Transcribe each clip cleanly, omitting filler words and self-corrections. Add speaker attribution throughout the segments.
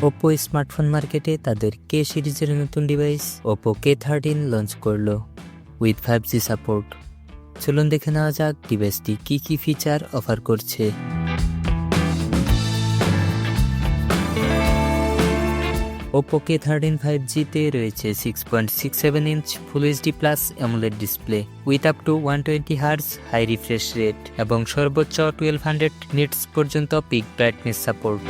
Speaker 1: Oppo smartphone মার্কেটে তাদের K সিরিজের নতুন ডিভাইস Oppo K13 লঞ্চ করলো উইথ 5G সাপোর্ট। চলুন দেখে নেওয়া যাক ডিভাইসটি কি ফিচার অফার করছে। Oppo K13 5G তে রয়েছে 6.67 inch full HD plus AMOLED display with up to 120 Hz high refresh rate এবং সর্বোচ্চ 1200 নিটস পর্যন্ত পিক ব্রাইটনেস সাপোর্ট।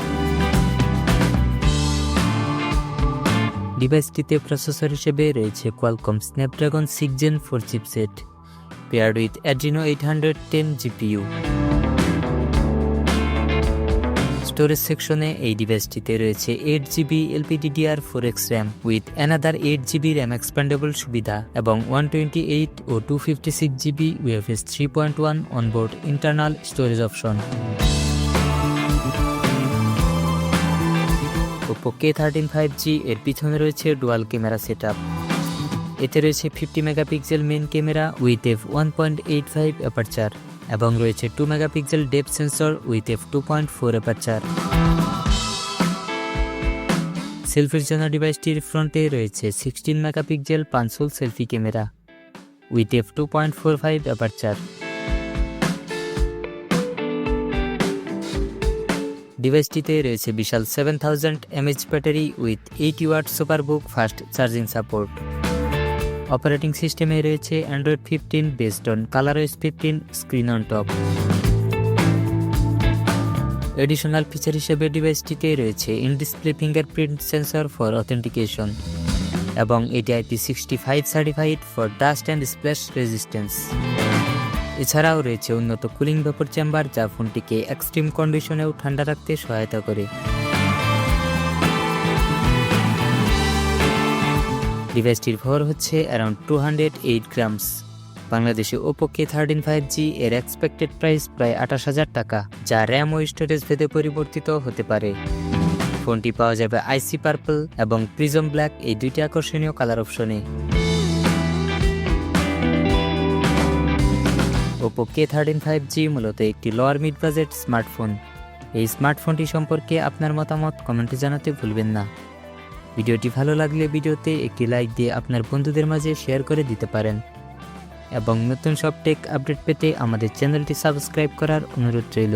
Speaker 1: ডিভাইসটিতে প্রসেসর হিসেবে রয়েছে Qualcomm Snapdragon 6 Gen 4 chipset paired with Adreno 810 GPU। Storage সেকশনে এই ডিভাইসটিতে রয়েছে 8GB LPDDR4X RAM with another 8GB RAM expandable সুবিধা এবং 128 ও 256GB UFS 3.1 onboard internal storage option. Oppo K13 5G এর পিছনে রয়েছে ডুয়াল ক্যামেরা সেটআপ। এতে রয়েছে 50 megapixel main camera with f1.85 aperture এবং রয়েছে 2 megapixel depth sensor with f2.4 aperture. সেলফির জন্য ডিভাইসটির ফ্রন্টে রয়েছে 16 megapixel punch hole selfie camera with f2.45 aperture. ডিভাইসটিতে রয়েছে বিশাল 7000 mAh battery with 80 watt SUPERVOOC fast charging support. Operating সিস্টেমে রয়েছে Android 15 based on ColorOS 15 screen on top. Additional feature হিসেবে ডিভাইসটিতে রয়েছে in display fingerprint sensor for authentication এবং এটি IP65 certified for dust and splash resistance. এছাড়াও রয়েছে উন্নত কুলিং ভেপর চেম্বার যা ফোনটিকে এক্সট্রিম কন্ডিশনেও ঠান্ডা রাখতে সহায়তা করে। ডিভাইসটির ভর হচ্ছে অ্যারাউন্ড 208 গ্রামস। বাংলাদেশে Oppo K13 5G এর এক্সপেক্টেড প্রাইস প্রায় 28,000 টাকা, যা র্যাম ও স্টোরেজ ভেদে পরিবর্তিত হতে পারে। ফোনটি পাওয়া যাবে আইসি পার্পল এবং প্রিজম ব্ল্যাক এই দুইটি আকর্ষণীয় কালার অপশনে। Oppo K13 5G মূলত একটি লোয়ার মিড বাজেট স্মার্টফোন। এই স্মার্টফোনটি সম্পর্কে আপনার মতামত কমেন্টে জানাতে ভুলবেন না। ভিডিওটি ভালো লাগলে ভিডিওতে একটি লাইক দিয়ে আপনার বন্ধুদের মাঝে শেয়ার করে দিতে পারেন এবং নতুন সব টেক আপডেট পেতে আমাদের চ্যানেলটি সাবস্ক্রাইব করার অনুরোধ রইল।